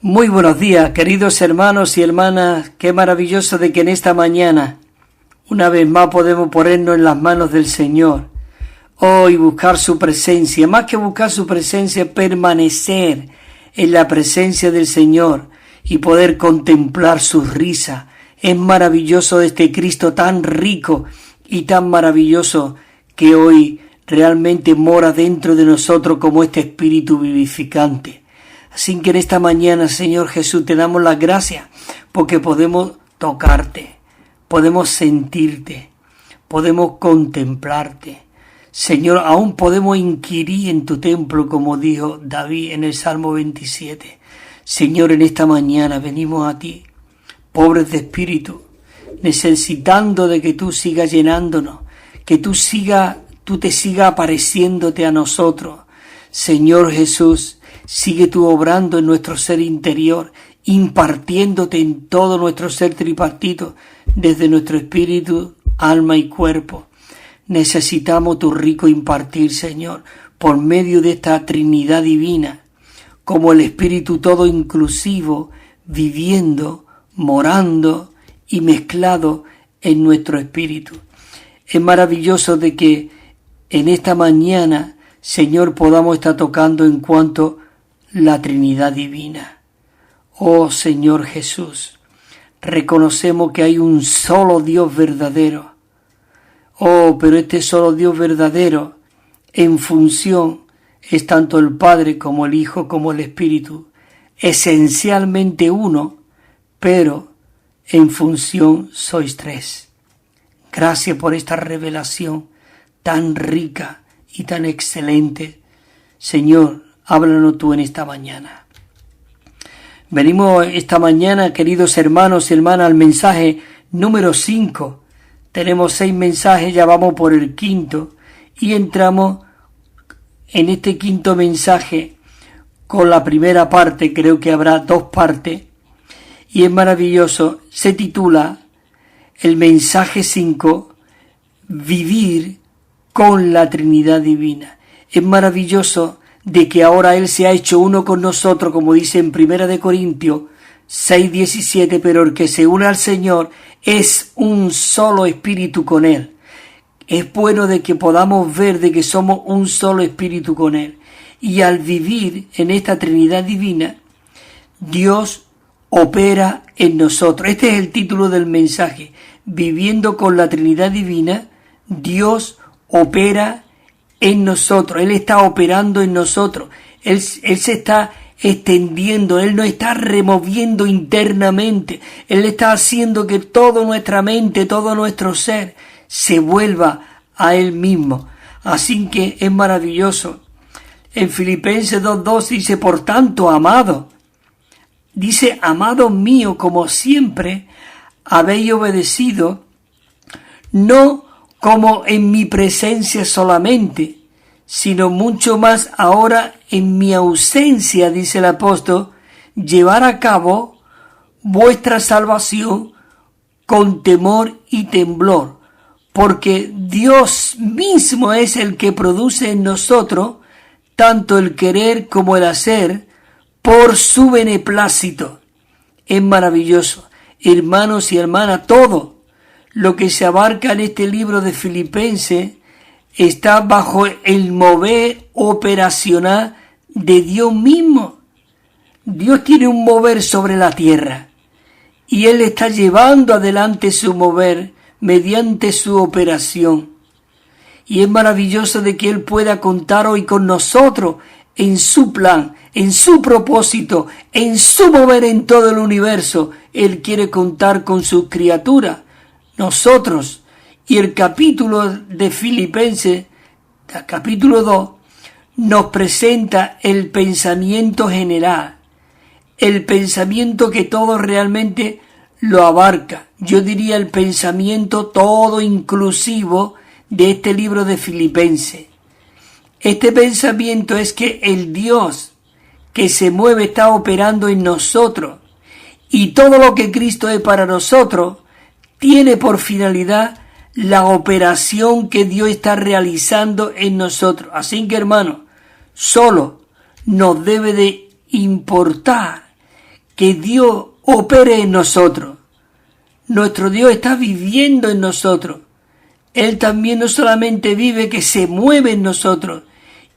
Muy buenos días, queridos hermanos y hermanas. Qué maravilloso de que en esta mañana, una vez más, podemos ponernos en las manos del Señor. Y buscar su presencia. Más que buscar su presencia, permanecer en la presencia del Señor y poder contemplar su risa. Es maravilloso este Cristo tan rico y tan maravilloso que hoy realmente mora dentro de nosotros como este Espíritu vivificante. Así que en esta mañana, Señor Jesús, te damos las gracias porque podemos tocarte, podemos sentirte, podemos contemplarte. Señor, aún podemos inquirir en tu templo, como dijo David en el Salmo 27. Señor, en esta mañana venimos a ti, pobres de espíritu, necesitando de que tú sigas llenándonos, que tú te sigas apareciéndote a nosotros. Señor Jesús, sigue tú obrando en nuestro ser interior, impartiéndote en todo nuestro ser tripartito, desde nuestro espíritu, alma y cuerpo. Necesitamos tu rico impartir, Señor, por medio de esta Trinidad divina, como el Espíritu todo inclusivo, viviendo, morando y mezclado en nuestro espíritu. Es maravilloso de que en esta mañana, Señor, podamos estar tocando en cuanto la Trinidad divina. Oh Señor Jesús, reconocemos que hay un solo Dios verdadero. Pero este solo Dios verdadero en función es tanto el Padre como el Hijo como el Espíritu, esencialmente uno, pero en función sois tres. Gracias por esta revelación tan rica y tan excelente. Señor, háblanos tú en esta mañana. Venimos esta mañana, queridos hermanos y hermanas, al mensaje número 5. Tenemos 6 mensajes, ya vamos por el 5 y entramos en este 5 mensaje con la primera parte. Creo que habrá 2 partes y es maravilloso. Se titula el mensaje 5, Vivir con la Trinidad Divina. Es maravilloso de que ahora Él se ha hecho uno con nosotros, como dice en 1 Corintios 6:17, pero el que se une al Señor es un solo espíritu con Él. Es bueno de que podamos ver de que somos un solo espíritu con Él. Y al vivir en esta Trinidad divina, Dios opera en nosotros. Este es el título del mensaje. Viviendo con la Trinidad divina, Dios opera en nosotros. Él está operando en nosotros. Él se está extendiendo, Él nos está removiendo internamente. Él está haciendo que toda nuestra mente, todo nuestro ser se vuelva a Él mismo. Así que es maravilloso. En Filipenses 2:2 dice, por tanto, amados míos, como siempre habéis obedecido, no como en mi presencia solamente, sino mucho más ahora en mi ausencia, dice el apóstol, llevar a cabo vuestra salvación con temor y temblor, porque Dios mismo es el que produce en nosotros tanto el querer como el hacer por su beneplácito. Es maravilloso, hermanos y hermanas, todo lo que se abarca en este libro de Filipenses está bajo el mover operacional de Dios mismo. Dios tiene un mover sobre la tierra y Él está llevando adelante su mover mediante su operación. Y es maravilloso de que Él pueda contar hoy con nosotros en su plan, en su propósito, en su mover en todo el universo. Él quiere contar con sus criaturas, nosotros. Y el capítulo de Filipenses, el capítulo 2, nos presenta el pensamiento general, el pensamiento que todo realmente lo abarca. Yo diría el pensamiento todo inclusivo de este libro de Filipenses. Este pensamiento es que el Dios que se mueve está operando en nosotros y todo lo que Cristo es para nosotros tiene por finalidad la operación que Dios está realizando en nosotros. Así que, hermanos, solo nos debe de importar que Dios opere en nosotros. Nuestro Dios está viviendo en nosotros. Él también no solamente vive, que se mueve en nosotros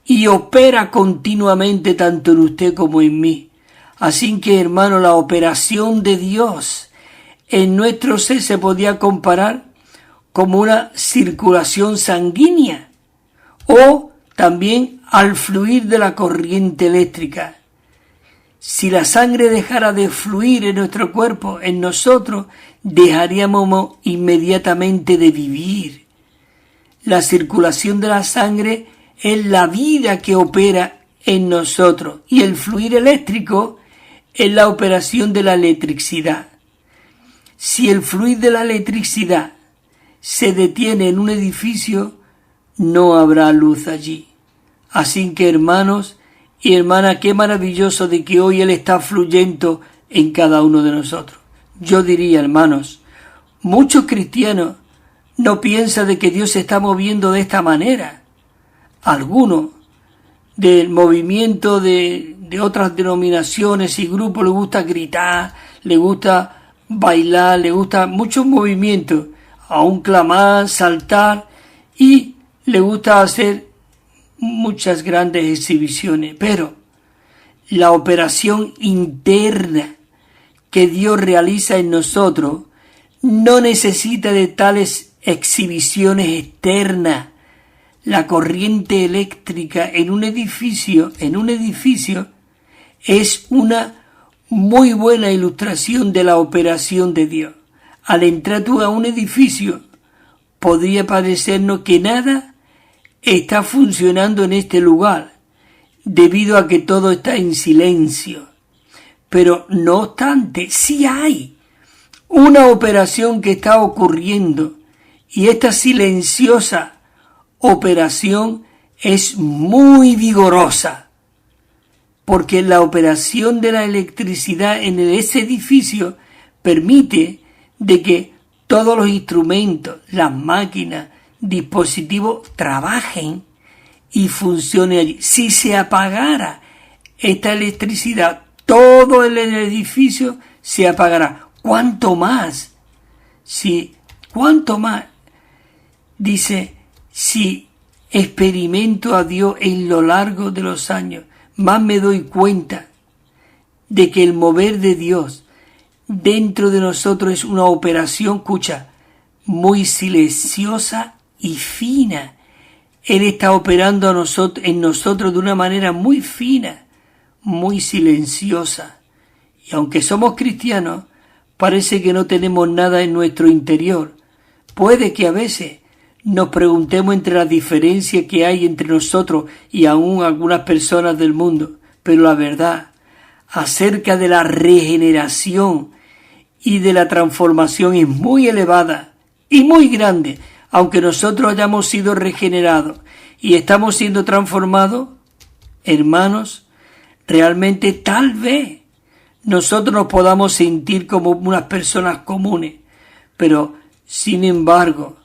y opera continuamente tanto en usted como en mí. Así que, hermano, la operación de Dios en nuestro ser se podía comparar como una circulación sanguínea o también al fluir de la corriente eléctrica. Si la sangre dejara de fluir en nuestro cuerpo, en nosotros, dejaríamos inmediatamente de vivir. La circulación de la sangre es la vida que opera en nosotros y el fluir eléctrico es la operación de la electricidad. Si el fluir de la electricidad se detiene en un edificio, no habrá luz allí. Así que, hermanos y hermanas, qué maravilloso de que hoy Él está fluyendo en cada uno de nosotros. Yo diría, hermanos, muchos cristianos no piensan de que Dios se está moviendo de esta manera. Algunos del movimiento de otras denominaciones y grupos les gusta gritar, les gusta bailar, les gusta muchos movimientos, aún clamar, saltar, y les gusta hacer muchas grandes exhibiciones, pero la operación interna que Dios realiza en nosotros no necesita de tales exhibiciones externas. La corriente eléctrica en un edificio es una muy buena ilustración de la operación de Dios. Al entrar tú a un edificio, podría parecernos que nada está funcionando en este lugar, debido a que todo está en silencio. Pero no obstante, sí hay una operación que está ocurriendo, y esta silenciosa operación es muy vigorosa, porque la operación de la electricidad en ese edificio permite de que todos los instrumentos, las máquinas, dispositivos trabajen y funcionen allí. Si se apagara esta electricidad, todo el edificio se apagará. ¿Cuánto más? ¿Cuánto más? Dice, si experimento a Dios en lo largo de los años, más me doy cuenta de que el mover de Dios dentro de nosotros es una operación, escucha, muy silenciosa y fina. Él está operando en nosotros de una manera muy fina, muy silenciosa. Y aunque somos cristianos, parece que no tenemos nada en nuestro interior. Puede que a veces nos preguntemos entre las diferencias que hay entre nosotros y aún algunas personas del mundo, pero la verdad acerca de la regeneración y de la transformación es muy elevada y muy grande. Aunque nosotros hayamos sido regenerados y estamos siendo transformados, hermanos, realmente tal vez nosotros nos podamos sentir como unas personas comunes, pero sin embargo,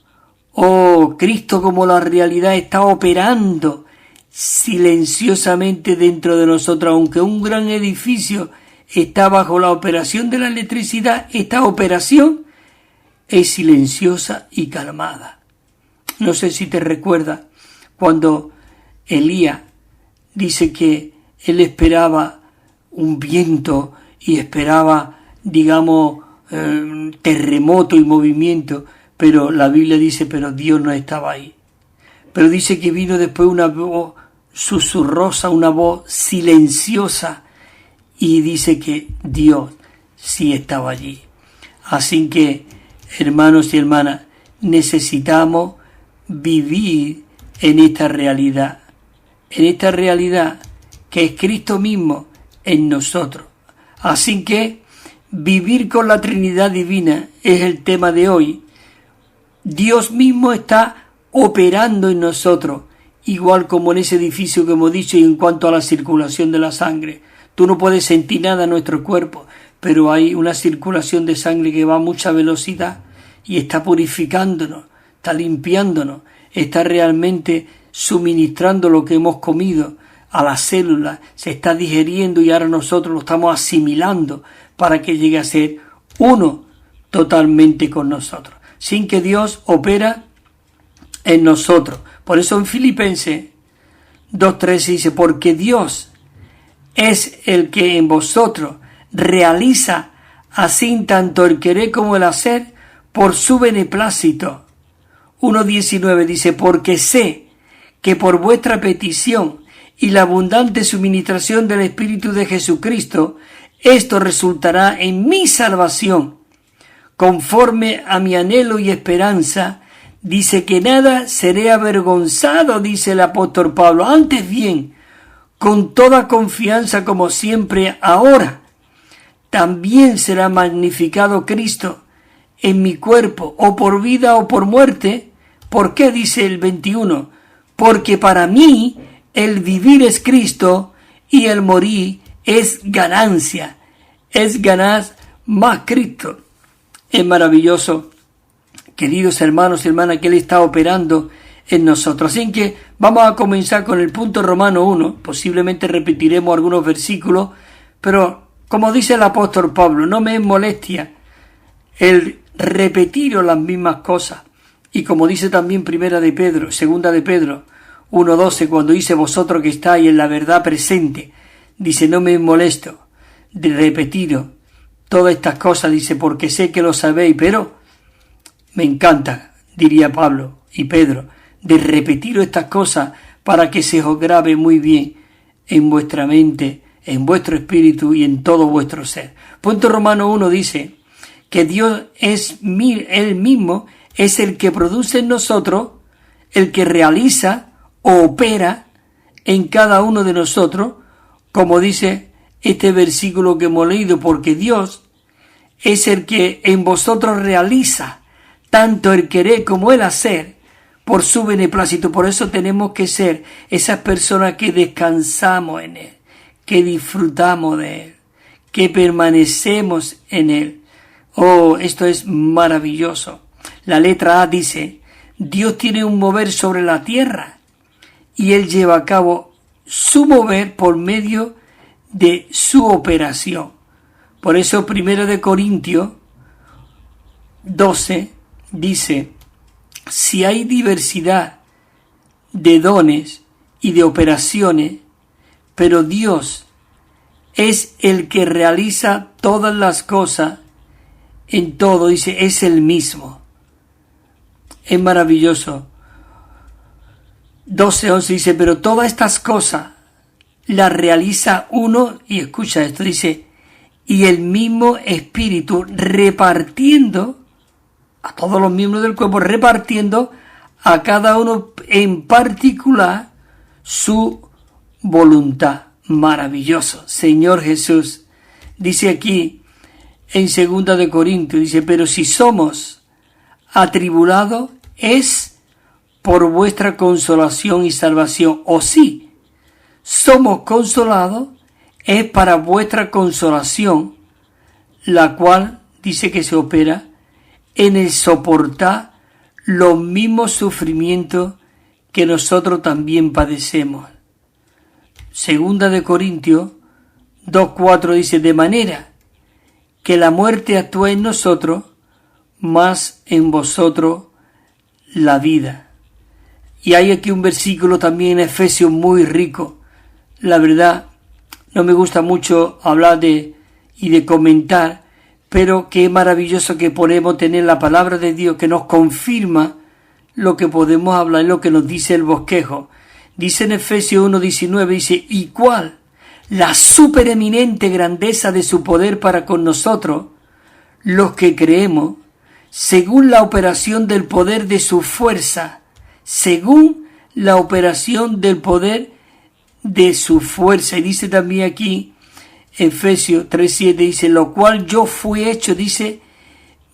Cristo como la realidad está operando silenciosamente dentro de nosotros. Aunque un gran edificio está bajo la operación de la electricidad, esta operación es silenciosa y calmada. No sé si te recuerdas cuando Elías dice que él esperaba un viento y esperaba, digamos, terremoto y movimiento, pero la Biblia dice, pero Dios no estaba ahí. Pero dice que vino después una voz susurrosa, una voz silenciosa, y dice que Dios sí estaba allí. Así que, hermanos y hermanas, necesitamos vivir en esta realidad que es Cristo mismo en nosotros. Así que vivir con la Trinidad Divina es el tema de hoy. Dios mismo está operando en nosotros, igual como en ese edificio que hemos dicho, y en cuanto a la circulación de la sangre. Tú no puedes sentir nada en nuestro cuerpo, pero hay una circulación de sangre que va a mucha velocidad y está purificándonos, está limpiándonos, está realmente suministrando lo que hemos comido a la célula, se está digeriendo y ahora nosotros lo estamos asimilando para que llegue a ser uno totalmente con nosotros, sin que Dios opera en nosotros. Por eso en Filipenses 2:13 dice, porque Dios es el que en vosotros realiza así tanto el querer como el hacer por su beneplácito. 1:19 dice, porque sé que por vuestra petición y la abundante suministración del Espíritu de Jesucristo, esto resultará en mi salvación, conforme a mi anhelo y esperanza. Dice que nada seré avergonzado, dice el apóstol Pablo, antes bien, con toda confianza como siempre ahora, también será magnificado Cristo en mi cuerpo, o por vida o por muerte. ¿Por qué? Dice el 21, porque para mí el vivir es Cristo y el morir es ganancia, es ganar más Cristo. Es maravilloso, queridos hermanos y hermanas, que Él está operando en nosotros. Así que vamos a comenzar con el punto Romano 1, posiblemente repetiremos algunos versículos, pero como dice el apóstol Pablo, no me es molestia el repetir las mismas cosas. Y como dice también segunda de Pedro 1:12, cuando dice vosotros que estáis en la verdad presente, dice no me molesto de repetiros todas estas cosas, dice porque sé que lo sabéis, pero me encanta, diría Pablo y Pedro, de repetiros estas cosas para que se os grabe muy bien en vuestra mente, en vuestro espíritu y en todo vuestro ser. Punto Romano 1 dice que Dios es Él mismo, es el que produce en nosotros, el que realiza o opera en cada uno de nosotros, como dice este versículo que hemos leído, porque Dios es el que en vosotros realiza tanto el querer como el hacer por su beneplácito. Por eso tenemos que ser esas personas que descansamos en Él, que disfrutamos de Él, que permanecemos en Él. Oh, esto es maravilloso. La letra A dice, Dios tiene un mover sobre la tierra y Él lleva a cabo su mover por medio de su operación. Por eso 1 Corintios 12 dice, si hay diversidad de dones y de operaciones, pero Dios es el que realiza todas las cosas en todo, dice, es el mismo. Es maravilloso. 12:11 dice, pero todas estas cosas las realiza uno, y escucha esto, dice, y el mismo Espíritu repartiendo a todos los miembros del cuerpo, repartiendo a cada uno en particular su voluntad. Maravilloso, Señor Jesús. Dice aquí en 2 Corintios, dice, pero si somos atribulados es por vuestra consolación y salvación, o si somos consolados es para vuestra consolación, la cual dice que se opera en el soportar los mismos sufrimientos que nosotros también padecemos. 2 Corintios 2:4 dice, de manera que la muerte actúa en nosotros, más en vosotros la vida. Y hay aquí un versículo también en Efesios muy rico. La verdad, no me gusta mucho hablar de comentar, pero qué maravilloso que podemos tener la palabra de Dios que nos confirma lo que podemos hablar, lo que nos dice el bosquejo. Dice en Efesios 1:19, dice, ¿y cuál la supereminente grandeza de su poder para con nosotros, los que creemos, según la operación del poder de su fuerza, según la operación del poder de su fuerza? Y dice también aquí, Efesios 3:7, dice, lo cual yo fui hecho, dice,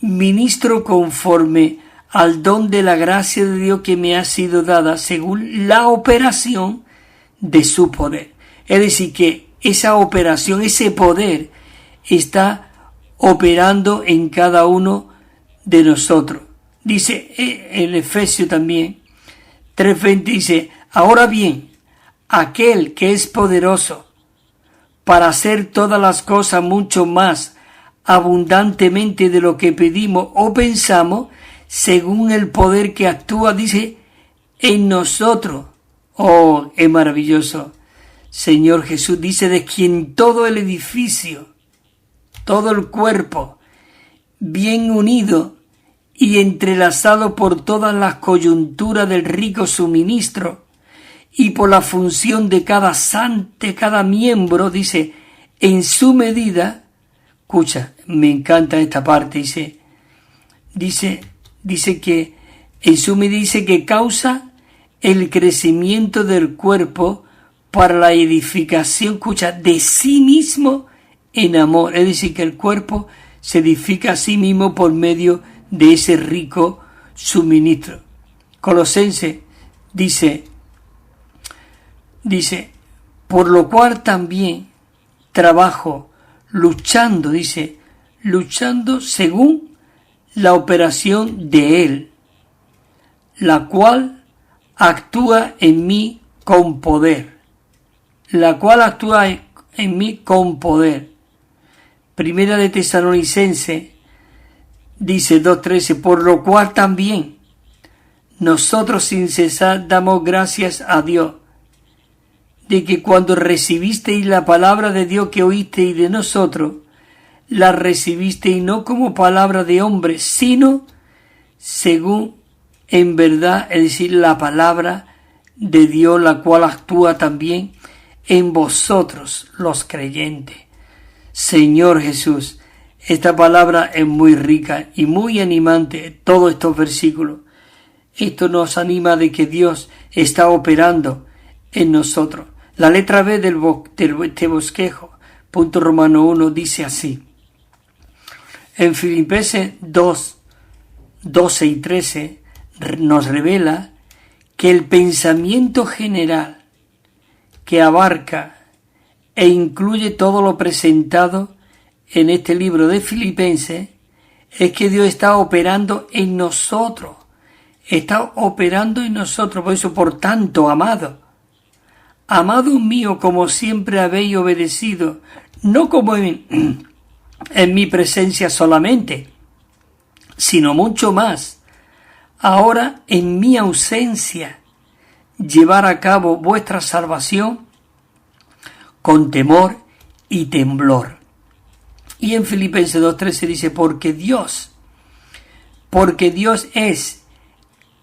ministro conforme al don de la gracia de Dios que me ha sido dada, según la operación de su poder. Es decir, que esa operación, ese poder, está operando en cada uno de nosotros. Dice en Efesios también 3:20, dice, ahora bien, aquel que es poderoso para hacer todas las cosas mucho más abundantemente de lo que pedimos o pensamos, según el poder que actúa, dice, en nosotros. Oh, es maravilloso. Señor Jesús dice, de quien todo el edificio, todo el cuerpo, bien unido y entrelazado por todas las coyunturas del rico suministro y por la función de cada miembro, dice, en su medida. Escucha, me encanta esta parte, dice que en su medida, dice que causa el crecimiento del cuerpo para la edificación, escucha, de sí mismo en amor. Es decir, que el cuerpo se edifica a sí mismo por medio de ese rico suministro. Colosenses dice, por lo cual también trabajo, luchando según la operación de Él, la cual actúa en mí con poder. Primera de Tesalonicenses dice 2:13, por lo cual también nosotros sin cesar damos gracias a Dios, de que cuando recibisteis la palabra de Dios que oísteis de nosotros, la recibisteis no como palabra de hombre, sino según en verdad, es decir, la palabra de Dios, la cual actúa también en vosotros los creyentes. Señor Jesús, esta palabra es muy rica y muy animante, todos estos versículos. Esto nos anima de que Dios está operando en nosotros. La letra B de este bosquejo, punto romano 1, dice así. En Filipenses 2, 12 y 13 nos revela que el pensamiento general que abarca e incluye todo lo presentado en este libro de Filipenses es que Dios está operando en nosotros. Por eso, por tanto, amados míos, como siempre habéis obedecido, no como en mi presencia solamente, sino mucho más, ahora en mi ausencia, llevar a cabo vuestra salvación con temor y temblor. Y en Filipenses 2:13 dice, porque Dios es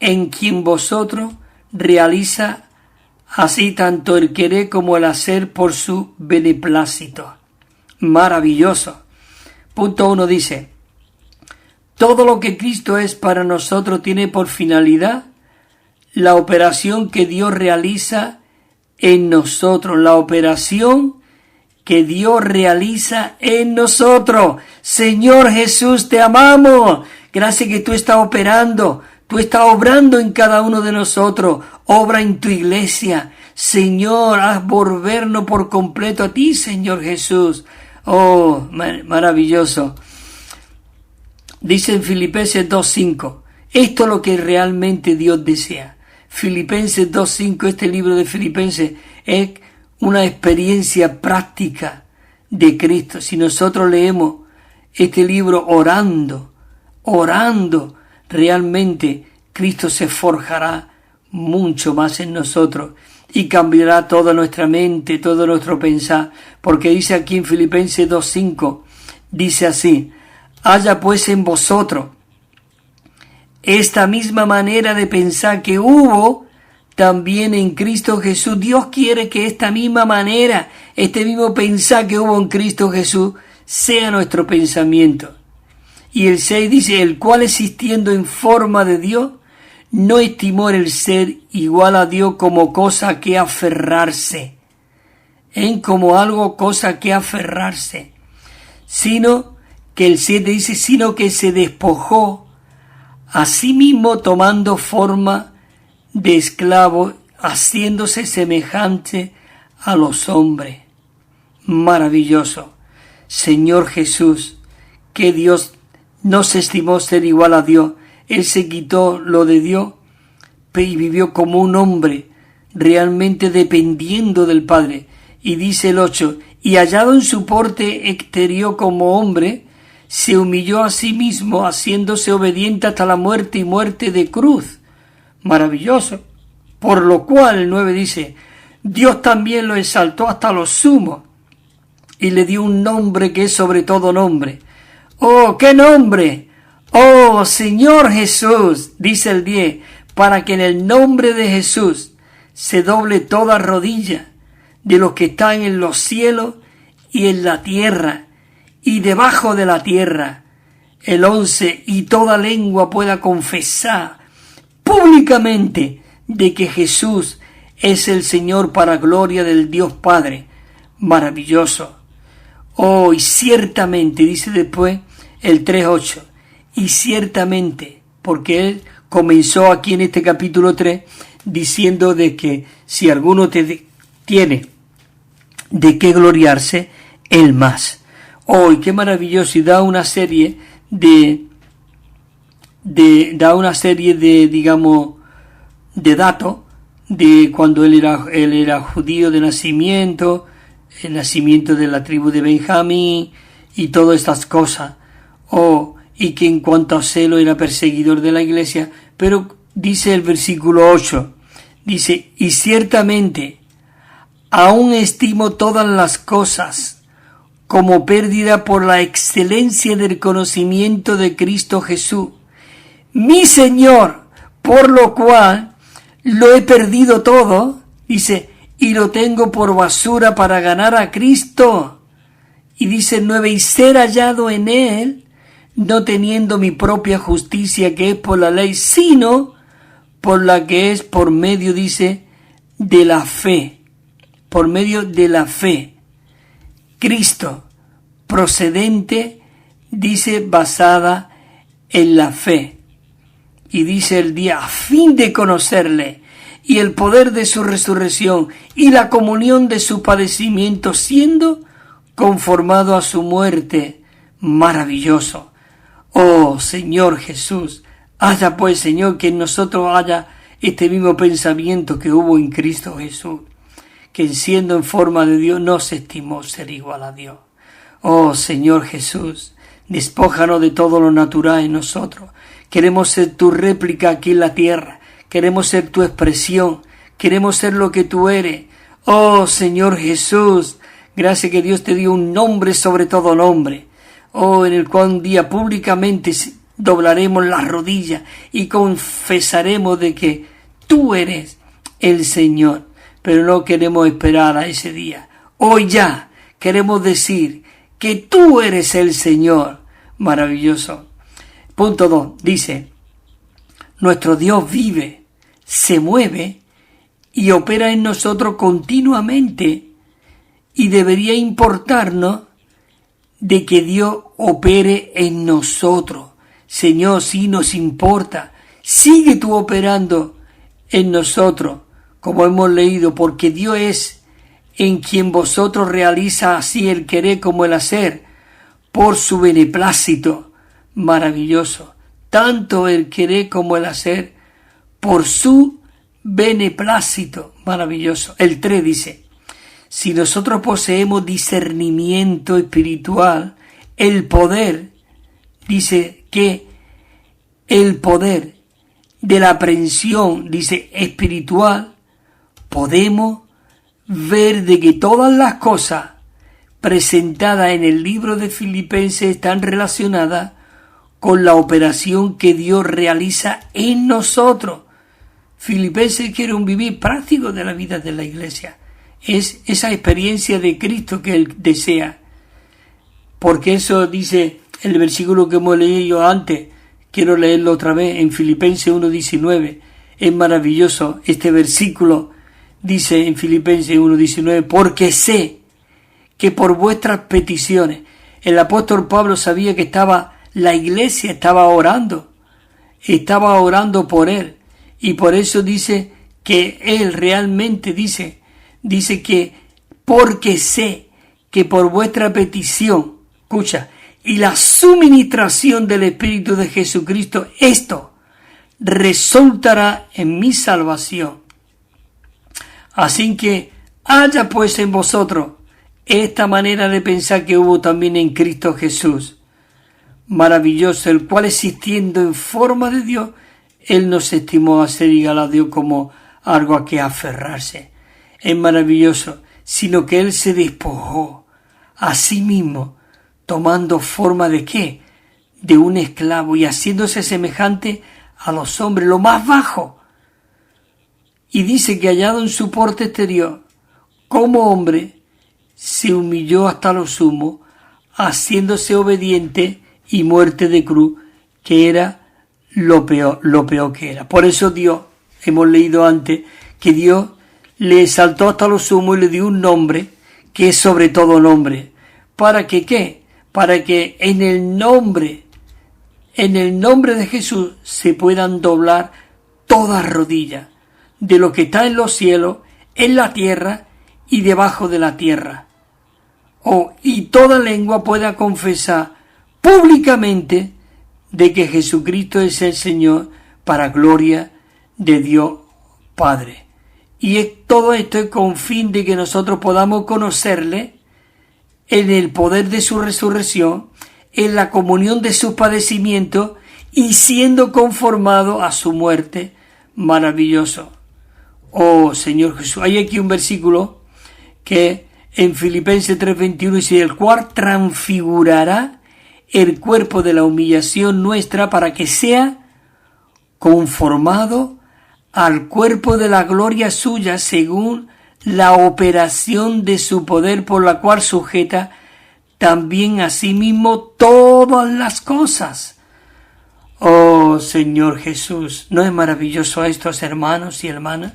en quien vosotros realiza así tanto el querer como el hacer por su beneplácito. Maravilloso. Punto 1 dice, todo lo que Cristo es para nosotros tiene por finalidad la operación que Dios realiza en nosotros, Señor Jesús, te amamos. Gracias que tú estás operando, tú estás obrando en cada uno de nosotros. Obra en tu iglesia. Señor, haz volvernos por completo a ti, Señor Jesús. Oh, maravilloso. Dice en Filipenses 2:5, esto es lo que realmente Dios desea. Filipenses 2:5, este libro de Filipenses es una experiencia práctica de Cristo. Si nosotros leemos este libro orando, realmente Cristo se forjará mucho más en nosotros y cambiará toda nuestra mente, todo nuestro pensar, porque dice aquí en Filipenses 2:5, dice así, haya pues en vosotros esta misma manera de pensar que hubo también en Cristo Jesús. Dios quiere que esta misma manera, este mismo pensar que hubo en Cristo Jesús, sea nuestro pensamiento. Y el 6 dice, el cual existiendo en forma de Dios, no estimó el ser igual a Dios como cosa que aferrarse, sino que el 7 dice, sino que se despojó a sí mismo tomando forma de esclavo, haciéndose semejante a los hombres. Maravilloso. Señor Jesús, que Dios no se estimó ser igual a Dios. Él se quitó lo de Dios y vivió como un hombre, realmente dependiendo del Padre. Y dice el 8, y hallado en su porte exterior como hombre, se humilló a sí mismo, haciéndose obediente hasta la muerte y muerte de cruz. Maravilloso. Por lo cual, el 9 dice, Dios también lo exaltó hasta lo sumo y le dio un nombre que es sobre todo nombre. ¡Oh, qué nombre! ¡Oh, Señor Jesús! Dice el 10, para que en el nombre de Jesús se doble toda rodilla de los que están en los cielos y en la tierra y debajo de la tierra. El 11, y toda lengua pueda confesar públicamente de que Jesús es el Señor para gloria del Dios Padre. Maravilloso. Oh, y ciertamente, dice después el 3:8, y ciertamente, porque él comenzó aquí en este capítulo 3 diciendo de que si alguno tiene de qué gloriarse, él más. Oh, y qué maravilloso, y da una serie de digamos, de datos de cuando él era judío de nacimiento, el nacimiento de la tribu de Benjamín y todas estas cosas. Oh, y que en cuanto a celo era perseguidor de la iglesia, pero dice el versículo 8, dice, y ciertamente aún estimo todas las cosas como pérdida por la excelencia del conocimiento de Cristo Jesús, mi Señor, por lo cual lo he perdido todo, dice, y lo tengo por basura para ganar a Cristo. Y dice el 9, y ser hallado en él, no teniendo mi propia justicia que es por la ley, sino por la que es por medio, dice, de la fe. Por medio de la fe. Cristo, procedente, dice, basada en la fe. Y dice el día, a fin de conocerle, y el poder de su resurrección, y la comunión de su padecimiento, siendo conformado a su muerte. Maravilloso. Oh, Señor Jesús, haya pues, Señor, que en nosotros haya este mismo pensamiento que hubo en Cristo Jesús, que siendo en forma de Dios no se estimó ser igual a Dios. Oh, Señor Jesús, despójanos de todo lo natural en nosotros. Queremos ser tu réplica aquí en la tierra. Queremos ser tu expresión. Queremos ser lo que tú eres. Oh, Señor Jesús, gracias que Dios te dio un nombre sobre todo nombre. Oh, en el cual un día públicamente doblaremos las rodillas y confesaremos de que tú eres el Señor. Pero no queremos esperar a ese día. Hoy ya queremos decir que tú eres el Señor. Maravilloso. Punto 2. Dice, nuestro Dios vive, se mueve y opera en nosotros continuamente, y debería importarnos de que Dios opere en nosotros. Señor, sí nos importa. Sigue tú operando en nosotros, como hemos leído, porque Dios es en quien vosotros realiza así el querer como el hacer, por su beneplácito. Maravilloso. Tanto el querer como el hacer, por su beneplácito. Maravilloso. El 3 dice, si nosotros poseemos discernimiento espiritual, el poder, dice que el poder de la aprehensión, dice espiritual, podemos ver de que todas las cosas presentadas en el libro de Filipenses están relacionadas con la operación que Dios realiza en nosotros. Filipenses quiere un vivir práctico de la vida de la iglesia. Es esa experiencia de Cristo que él desea. Porque eso dice el versículo que hemos leído antes. Quiero leerlo otra vez en Filipenses 1:19. Es maravilloso este versículo. Dice en Filipenses 1:19, porque sé que por vuestras peticiones, el apóstol Pablo sabía que la iglesia estaba orando por él, y por eso dice que él realmente dice que porque sé que por vuestra petición, escucha, y la suministración del Espíritu de Jesucristo, esto resultará en mi salvación. Así que haya pues en vosotros esta manera de pensar que hubo también en Cristo Jesús, maravilloso, el cual existiendo en forma de Dios, Él no se estimó a ser igual a Dios como algo a que aferrarse. Es maravilloso, sino que Él se despojó a sí mismo, tomando forma de ¿qué? De un esclavo y haciéndose semejante a los hombres, lo más bajo. Y dice que hallado en su porte exterior, como hombre, se humilló hasta lo sumo, haciéndose obediente y muerte de cruz, que era lo peor que era. Por eso Dios, hemos leído antes, que Dios le exaltó hasta lo sumo y le dio un nombre que es sobre todo nombre. ¿Para que qué? Para que en el nombre de Jesús se puedan doblar todas rodillas, de lo que está en los cielos, en la tierra y debajo de la tierra. Y toda lengua pueda confesar públicamente de que Jesucristo es el Señor, para gloria de Dios Padre. Y todo esto es con fin de que nosotros podamos conocerle en el poder de su resurrección, en la comunión de sus padecimientos y siendo conformado a su muerte. Maravilloso. Oh Señor Jesús. Hay aquí un versículo que en Filipenses 3:21 dice: el cual transfigurará el cuerpo de la humillación nuestra para que sea conformado al cuerpo de la gloria suya, según la operación de su poder, por la cual sujeta también a sí mismo todas las cosas. Oh Señor Jesús, ¿no es maravilloso esto, hermanos y hermanas?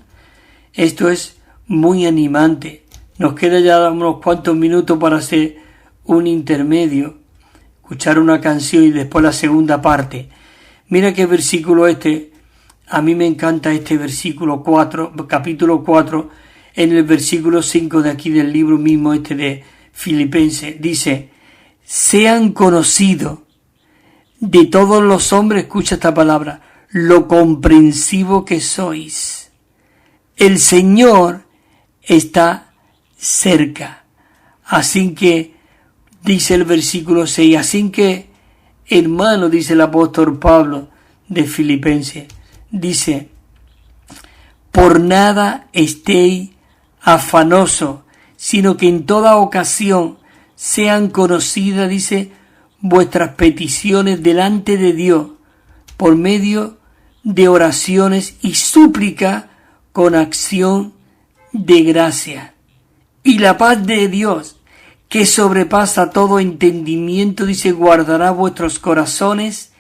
Esto es muy animante. Nos queda ya unos cuantos minutos para hacer un intermedio, escuchar una canción y después la segunda parte. Mira qué versículo a mí me encanta este versículo 4, capítulo 4, en el versículo 5 de aquí del libro mismo de Filipenses. Dice: sean conocidos de todos los hombres, escucha esta palabra, lo comprensivo que sois. El Señor está cerca. Así que, dice el versículo 6, así que, hermano, dice el apóstol Pablo de Filipenses, dice: por nada estéis afanosos, sino que en toda ocasión sean conocidas, dice, vuestras peticiones delante de Dios, por medio de oraciones y súplica con acción de gracia. Y la paz de Dios, que sobrepasa todo entendimiento, dice, guardará vuestros corazones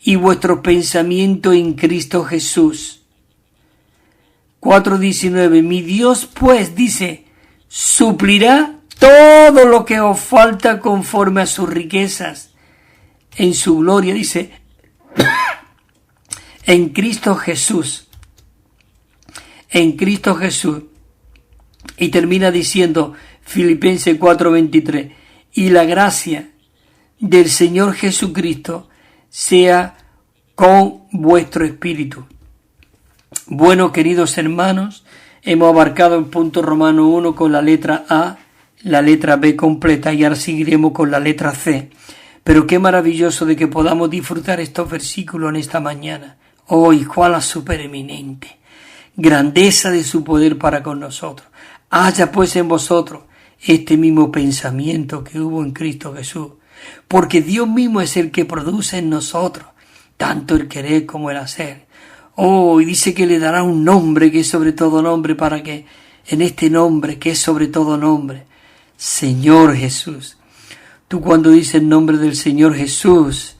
y vuestros pensamientos en Cristo Jesús. 4:19, mi Dios pues, dice, suplirá todo lo que os falta conforme a sus riquezas en su gloria, dice, en Cristo Jesús. En Cristo Jesús. Y termina diciendo Filipenses 4:23, y la gracia del Señor Jesucristo sea con vuestro espíritu. Bueno, queridos hermanos, hemos abarcado el punto Romano 1 con la letra A, la letra B completa, y ahora seguiremos con la letra C. Pero qué maravilloso de que podamos disfrutar estos versículos en esta mañana. Oh, y cuál supereminente grandeza de su poder para con nosotros. Haya pues en vosotros este mismo pensamiento que hubo en Cristo Jesús, porque Dios mismo es el que produce en nosotros tanto el querer como el hacer. Oh, y dice que le dará un nombre que es sobre todo nombre, para que en este nombre que es sobre todo nombre, Señor Jesús. Tú cuando dices el nombre del Señor Jesús,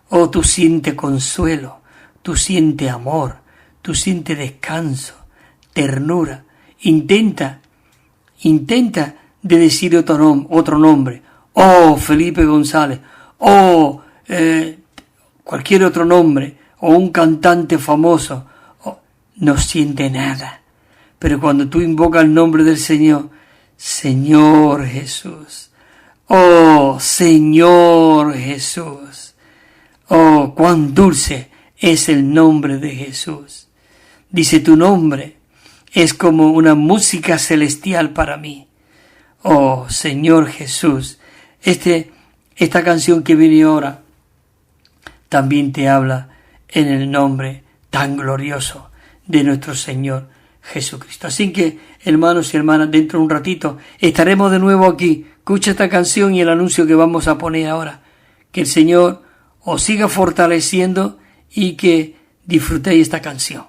oh, tú sientes consuelo, tú sientes amor, tú sientes descanso, ternura. Intenta de decir otro nombre. Oh, Felipe González. Oh, cualquier otro nombre. O un cantante famoso. Oh, no siente nada. Pero cuando tú invocas el nombre del Señor, Señor Jesús. Oh, Señor Jesús. Oh, cuán dulce es el nombre de Jesús. Dice, tu nombre es como una música celestial para mí. Oh Señor Jesús, esta canción que viene ahora también te habla en el nombre tan glorioso de nuestro Señor Jesucristo. Así que, hermanos y hermanas, dentro de un ratito estaremos de nuevo aquí. Escucha esta canción y el anuncio que vamos a poner ahora. Que el Señor os siga fortaleciendo y que disfrutéis esta canción.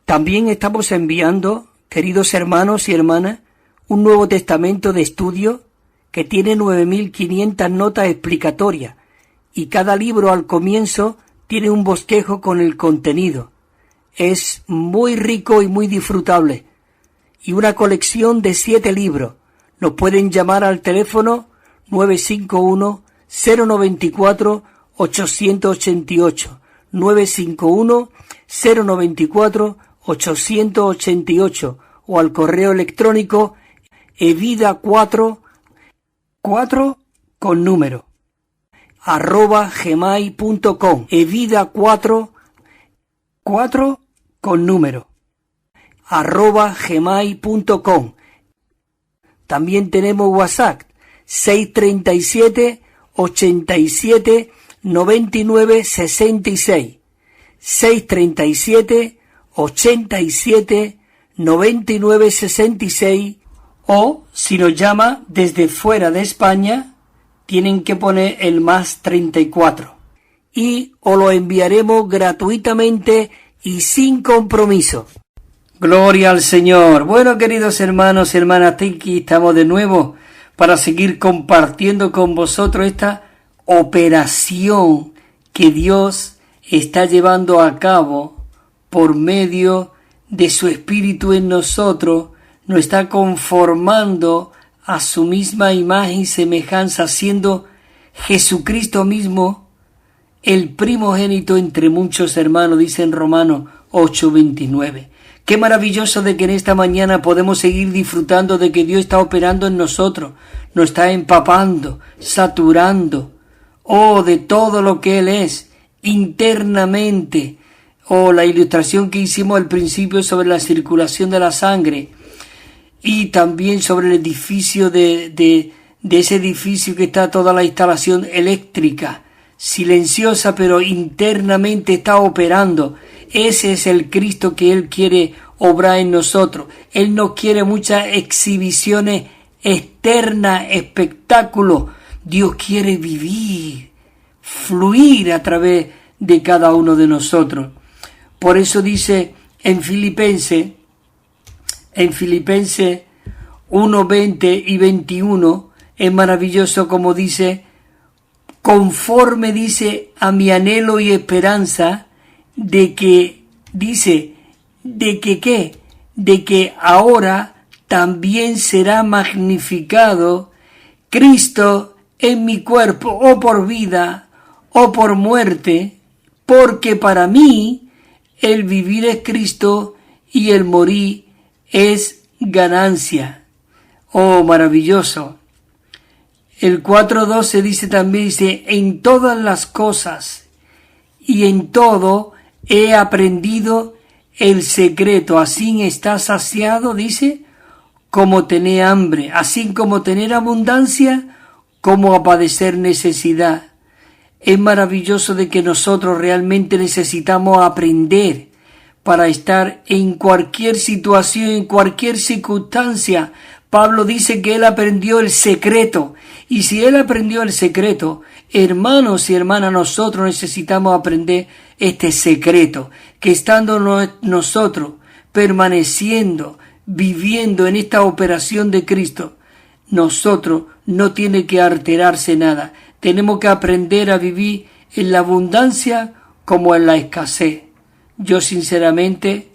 También estamos enviando, queridos hermanos y hermanas, un Nuevo Testamento de estudio que tiene 9.500 notas explicatorias y cada libro al comienzo tiene un bosquejo con el contenido. Es muy rico y muy disfrutable. Y una colección de 7 libros. Nos pueden llamar al teléfono 951-094-888. 951-094-888 o al correo electrónico evida4 con número @gmail.com evida4 con número @gmail.com. También tenemos WhatsApp 637 87 99 66 637 87 99 66, o si nos llama desde fuera de España tienen que poner el +34 y os lo enviaremos gratuitamente y sin compromiso. Gloria al Señor. Bueno, queridos hermanos y hermanas, aquí estamos de nuevo para seguir compartiendo con vosotros esta operación que Dios está llevando a cabo por medio de su Espíritu en nosotros, nos está conformando a su misma imagen y semejanza, siendo Jesucristo mismo el primogénito entre muchos hermanos, dice en Romanos 8:29. Qué maravilloso de que en esta mañana podemos seguir disfrutando de que Dios está operando en nosotros, nos está empapando, saturando, de todo lo que Él es, internamente. La ilustración que hicimos al principio sobre la circulación de la sangre y también sobre el edificio de ese edificio que está toda la instalación eléctrica, silenciosa pero internamente está operando. Ese es el Cristo que Él quiere obrar en nosotros. Él no quiere muchas exhibiciones externas, espectáculos. Dios quiere vivir, fluir a través de cada uno de nosotros. Por eso dice en Filipenses 1:20 y 21, es maravilloso como dice, conforme, dice, a mi anhelo y esperanza de que, dice, de que ¿qué? De que ahora también será magnificado Cristo en mi cuerpo, o por vida, o por muerte, porque para mí el vivir es Cristo y el morir es ganancia. Oh, maravilloso. El 4:12 dice también, dice, en todas las cosas y en todo he aprendido el secreto, así está saciado, dice, como tener hambre, así como tener abundancia, como a padecer necesidad. Es maravilloso de que nosotros realmente necesitamos aprender para estar en cualquier situación, en cualquier circunstancia. Pablo dice que él aprendió el secreto. Y si él aprendió el secreto, hermanos y hermanas, nosotros necesitamos aprender este secreto. Que estando nosotros permaneciendo, viviendo en esta operación de Cristo, nosotros no tiene que alterarse nada. Tenemos que aprender a vivir en la abundancia como en la escasez. Yo sinceramente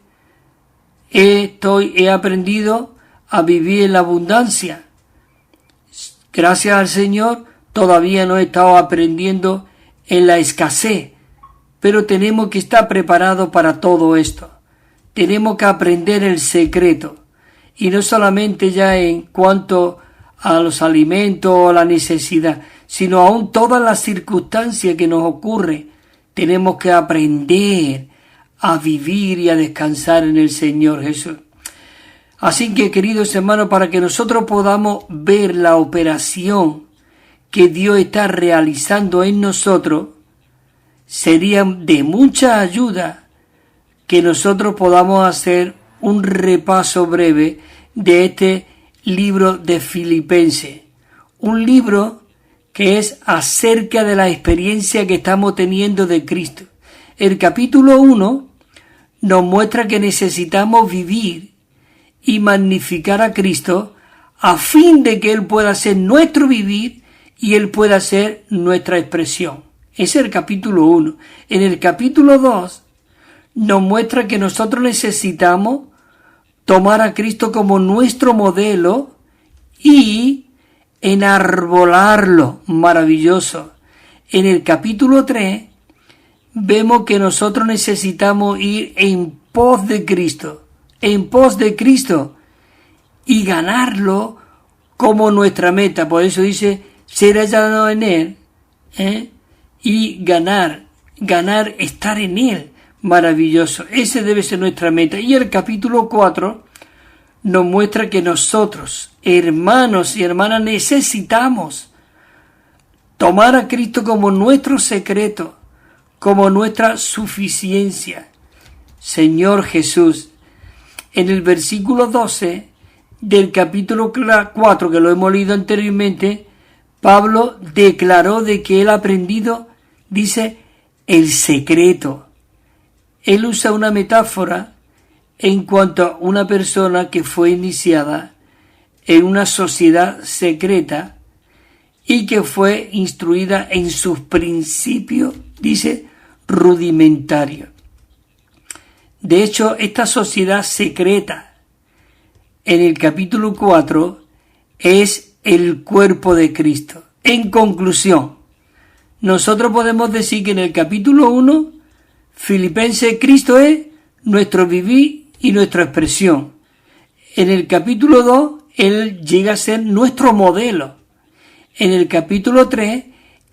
he aprendido a vivir en la abundancia. Gracias al Señor todavía no he estado aprendiendo en la escasez, pero tenemos que estar preparados para todo esto. Tenemos que aprender el secreto, y no solamente ya en cuanto a los alimentos o la necesidad, sino aún todas las circunstancias que nos ocurren. Tenemos que aprender a vivir y a descansar en el Señor Jesús. Así que, queridos hermanos, para que nosotros podamos ver la operación que Dios está realizando en nosotros, sería de mucha ayuda que nosotros podamos hacer un repaso breve de este libro de Filipenses. Un libro que es acerca de la experiencia que estamos teniendo de Cristo. El capítulo 1 nos muestra que necesitamos vivir y magnificar a Cristo a fin de que Él pueda ser nuestro vivir y Él pueda ser nuestra expresión. Ese es el capítulo 1. En el capítulo 2 nos muestra que nosotros necesitamos tomar a Cristo como nuestro modelo y enarbolarlo. Maravilloso. En el capítulo 3 vemos que nosotros necesitamos ir en pos de Cristo, y ganarlo como nuestra meta. Por eso dice, ser hallado en Él, y ganar, estar en Él. Maravilloso. Ese debe ser nuestra meta. Y el capítulo 4 nos muestra que nosotros, hermanos y hermanas, necesitamos tomar a Cristo como nuestro secreto, como nuestra suficiencia. Señor Jesús, en el versículo 12 del capítulo 4, que lo hemos leído anteriormente, Pablo declaró de que él ha aprendido, dice, el secreto. Él usa una metáfora en cuanto a una persona que fue iniciada en una sociedad secreta y que fue instruida en sus principios, dice, rudimentarios. De hecho, esta sociedad secreta en el capítulo 4 es el cuerpo de Cristo. En conclusión, nosotros podemos decir que en el capítulo 1, Filipenses, Cristo es nuestro vivir y nuestra expresión. En el capítulo 2, Él llega a ser nuestro modelo. En el capítulo 3,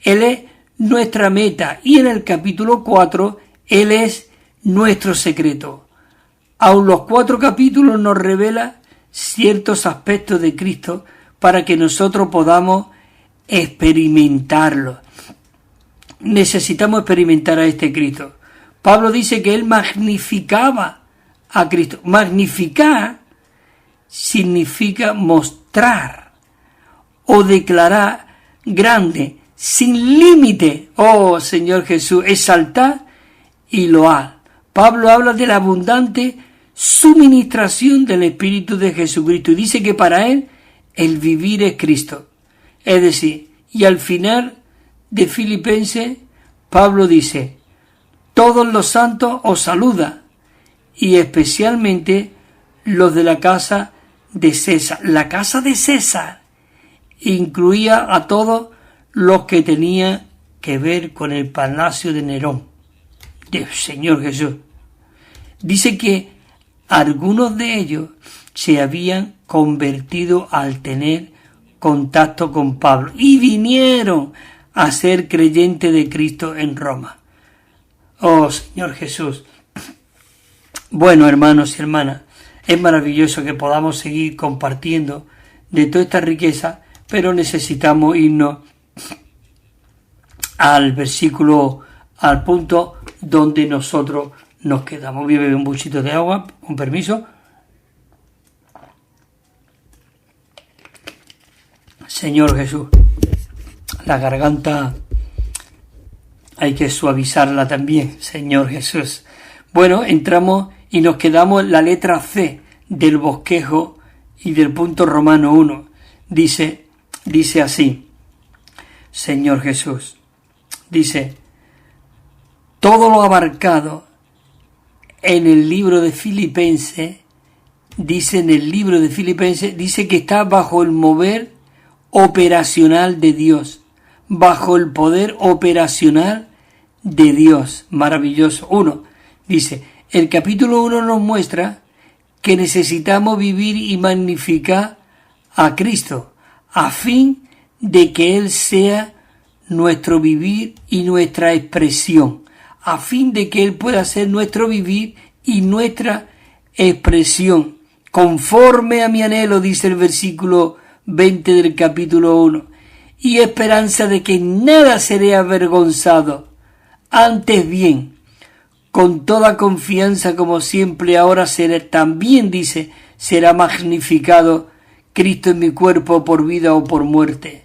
Él es nuestra meta. Y en el capítulo 4, Él es nuestro secreto. Aun los 4 capítulos nos revela ciertos aspectos de Cristo para que nosotros podamos experimentarlo. Necesitamos experimentar a este Cristo. Pablo dice que él magnificaba a Cristo. Magnificar significa mostrar o declarar grande, sin límite. Oh Señor Jesús, exaltar y loar. Pablo habla de la abundante suministración del Espíritu de Jesucristo y dice que para él el vivir es Cristo. Es decir, y al final de Filipenses, Pablo dice: todos los santos os saludan, y especialmente los de la casa de César. La casa de César incluía a todos los que tenían que ver con el palacio de Nerón, del Señor Jesús. Dice que algunos de ellos se habían convertido al tener contacto con Pablo y vinieron a ser creyentes de Cristo en Roma. Oh Señor Jesús. Bueno, hermanos y hermanas, es maravilloso que podamos seguir compartiendo de toda esta riqueza, pero necesitamos irnos al versículo, al punto donde nosotros nos quedamos. Voy a beber un buchito de agua, con permiso. Señor Jesús, la garganta hay que suavizarla también, Señor Jesús. Bueno, entramos y nos quedamos en la letra C del bosquejo y del punto romano 1. Dice así, Señor Jesús, dice: todo lo abarcado en el libro de Filipenses, dice que está bajo el mover operacional de Dios, bajo el poder operacional de Dios. Maravilloso. Dice, el capítulo 1 nos muestra que necesitamos vivir y magnificar a Cristo, a fin de que Él sea nuestro vivir y nuestra expresión, a fin de que Él pueda ser nuestro vivir y nuestra expresión, conforme a mi anhelo, dice el versículo 20 del capítulo 1, y esperanza de que nada seré avergonzado, antes bien, con toda confianza como siempre ahora también dice, será magnificado Cristo en mi cuerpo por vida o por muerte.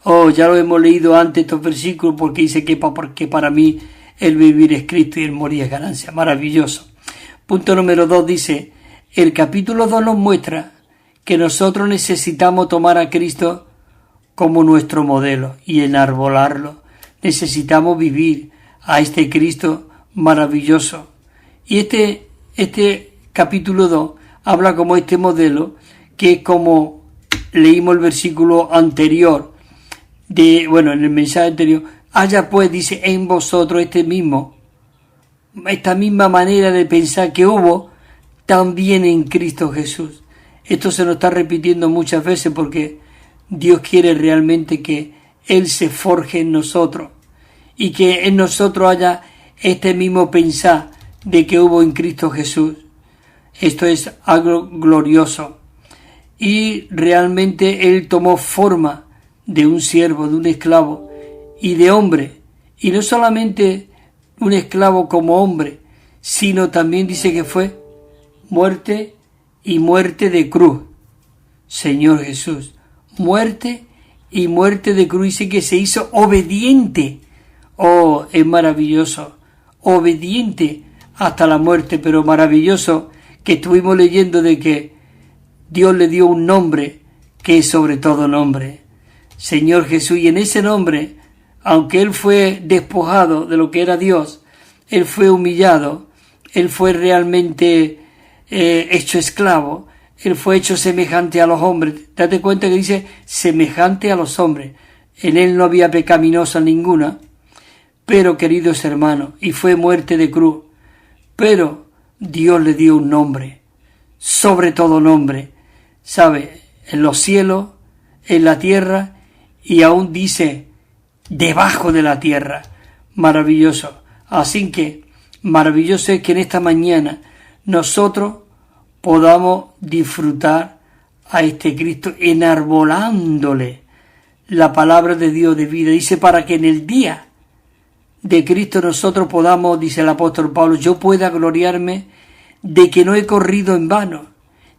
Oh, ya lo hemos leído antes estos versículos, porque dice que porque para mí el vivir es Cristo y el morir es ganancia. Maravilloso. Punto número 2 dice, el capítulo 2 nos muestra que nosotros necesitamos tomar a Cristo como nuestro modelo y enarbolarlo. Necesitamos vivir a este Cristo maravilloso. Y este capítulo 2 habla como este modelo, que es como leímos el versículo anterior, en el mensaje anterior, haya pues, dice, en vosotros esta misma manera de pensar que hubo también en Cristo Jesús. Esto se nos está repitiendo muchas veces porque Dios quiere realmente que Él se forje en nosotros y que en nosotros haya este mismo pensar de que hubo en Cristo Jesús. Esto es algo glorioso. Y realmente Él tomó forma de un siervo, de un esclavo y de hombre. Y no solamente un esclavo como hombre, sino también dice que fue muerte y muerte de cruz. Señor Jesús, muerte y muerte de cruz. Dice que se hizo obediente. Oh, es maravilloso. Obediente hasta la muerte, pero maravilloso que estuvimos leyendo de que Dios le dio un nombre que es sobre todo nombre. Señor Jesús, y en ese nombre, aunque Él fue despojado de lo que era Dios, Él fue humillado, Él fue realmente hecho esclavo, Él fue hecho semejante a los hombres. Date cuenta que dice semejante a los hombres. En Él no había pecaminosa ninguna. Pero, queridos hermanos, y fue muerte de cruz, pero Dios le dio un nombre, sobre todo nombre, ¿sabe? En los cielos, en la tierra, y aún dice, debajo de la tierra. Maravilloso. Así que, maravilloso es que en esta mañana nosotros podamos disfrutar a este Cristo, enarbolándole la palabra de Dios de vida. Dice, para que en el día de Cristo nosotros podamos, dice el apóstol Pablo, yo pueda gloriarme de que no he corrido en vano,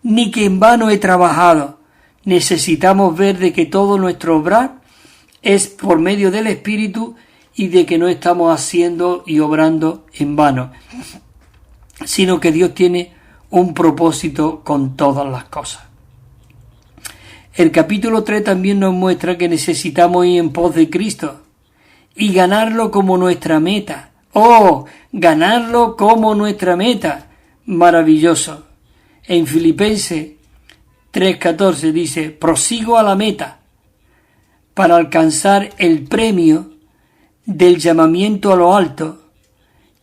ni que en vano he trabajado. Necesitamos ver de que todo nuestro obrar es por medio del Espíritu y de que no estamos haciendo y obrando en vano, sino que Dios tiene un propósito con todas las cosas. El capítulo 3 también nos muestra que necesitamos ir en pos de Cristo y ganarlo como nuestra meta. ¡Oh! Ganarlo como nuestra meta. Maravilloso. En Filipenses 3:14 dice, prosigo a la meta para alcanzar el premio del llamamiento a lo alto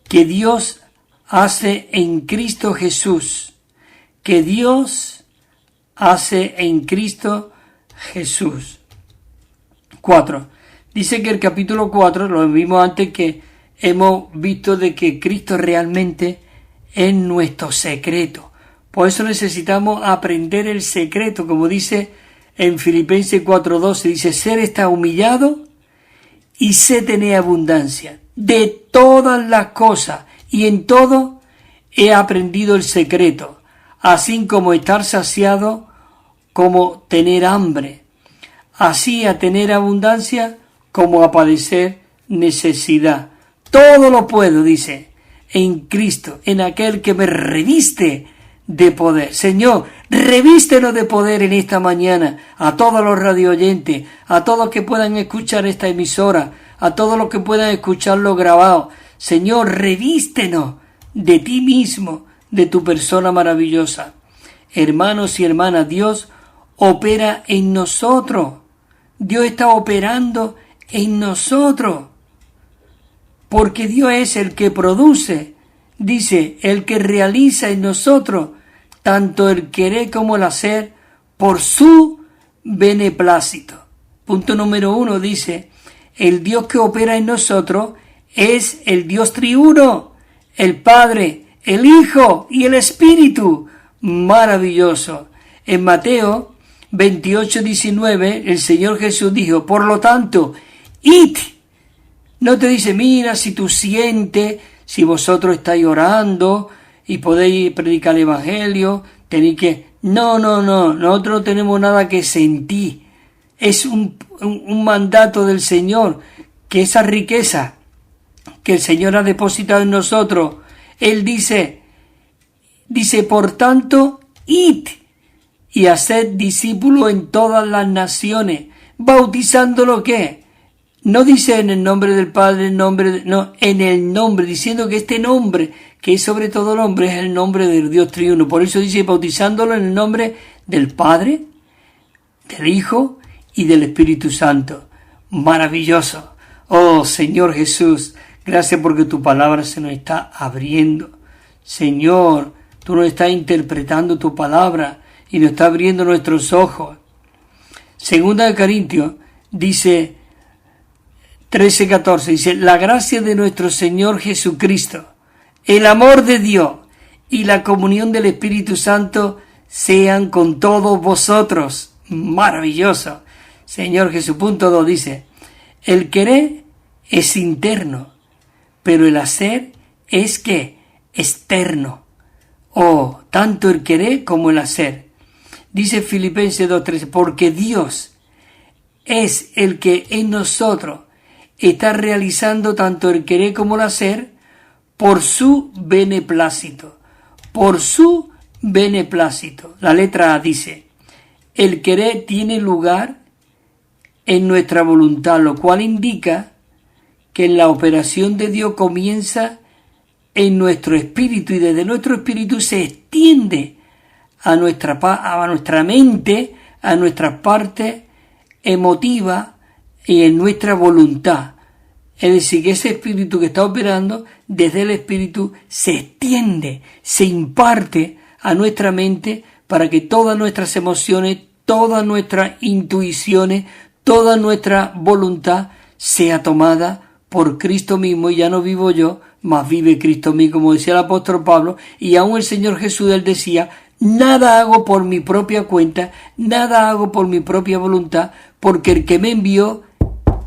que Dios hace en Cristo Jesús. Que Dios hace en Cristo Jesús. 4. Dice que el capítulo 4, lo vimos antes, que hemos visto de que Cristo realmente es nuestro secreto. Por eso necesitamos aprender el secreto, como dice en Filipenses 4:12, dice, ser está humillado y sé tener abundancia. De todas las cosas y en todo he aprendido el secreto, así como estar saciado, como tener hambre, así a tener abundancia, como a padecer necesidad. Todo lo puedo, dice, en Cristo, en aquel que me reviste de poder. Señor, revístenos de poder en esta mañana, a todos los radioyentes, a todos que puedan escuchar esta emisora, a todos los que puedan escucharlo grabado. Señor, revístenos de ti mismo, de tu persona maravillosa. Hermanos y hermanas, Dios opera en nosotros. Dios está operando en nosotros. Porque Dios es el que produce, dice, el que realiza en nosotros tanto el querer como el hacer por su beneplácito. Punto número 1 dice, el Dios que opera en nosotros es el Dios triuno, el Padre, el Hijo y el Espíritu. Maravilloso. En Mateo 28:19 el Señor Jesús dijo, por lo tanto, id. No te dice, mira, si tú sientes, si vosotros estáis orando y podéis predicar el Evangelio, tenéis que... No, nosotros no tenemos nada que sentir. Es un mandato del Señor, que esa riqueza que el Señor ha depositado en nosotros, Él dice, por tanto, id y haced discípulos en todas las naciones, bautizándolo, ¿qué? No dice en el nombre del Padre, en el nombre, diciendo que este nombre, que es sobre todo nombre, es el nombre del Dios triuno. Por eso dice, bautizándolo en el nombre del Padre, del Hijo y del Espíritu Santo. Maravilloso. Oh Señor Jesús, gracias porque tu palabra se nos está abriendo. Señor, tú nos estás interpretando tu palabra y nos está abriendo nuestros ojos. Segunda de Corintios dice 13:14, dice, la gracia de nuestro Señor Jesucristo, el amor de Dios y la comunión del Espíritu Santo sean con todos vosotros. Maravilloso. Señor Jesús. Punto 2 dice, el querer es interno, pero el hacer es que externo. Oh, tanto el querer como el hacer. Dice Filipenses 2:13, porque Dios es el que en nosotros está realizando tanto el querer como el hacer por su beneplácito. Por su beneplácito. La letra A dice, el querer tiene lugar en nuestra voluntad, lo cual indica que la operación de Dios comienza en nuestro espíritu y desde nuestro espíritu se extiende a nuestra mente, a nuestra parte emotiva y en nuestra voluntad. Es decir, que ese espíritu que está operando desde el espíritu se extiende, se imparte a nuestra mente para que todas nuestras emociones, todas nuestras intuiciones, toda nuestra voluntad sea tomada por Cristo mismo, y ya no vivo yo, mas vive Cristo mismo, como decía el apóstol Pablo, y aún el Señor Jesús, él decía, nada hago por mi propia cuenta, nada hago por mi propia voluntad, porque el que me envió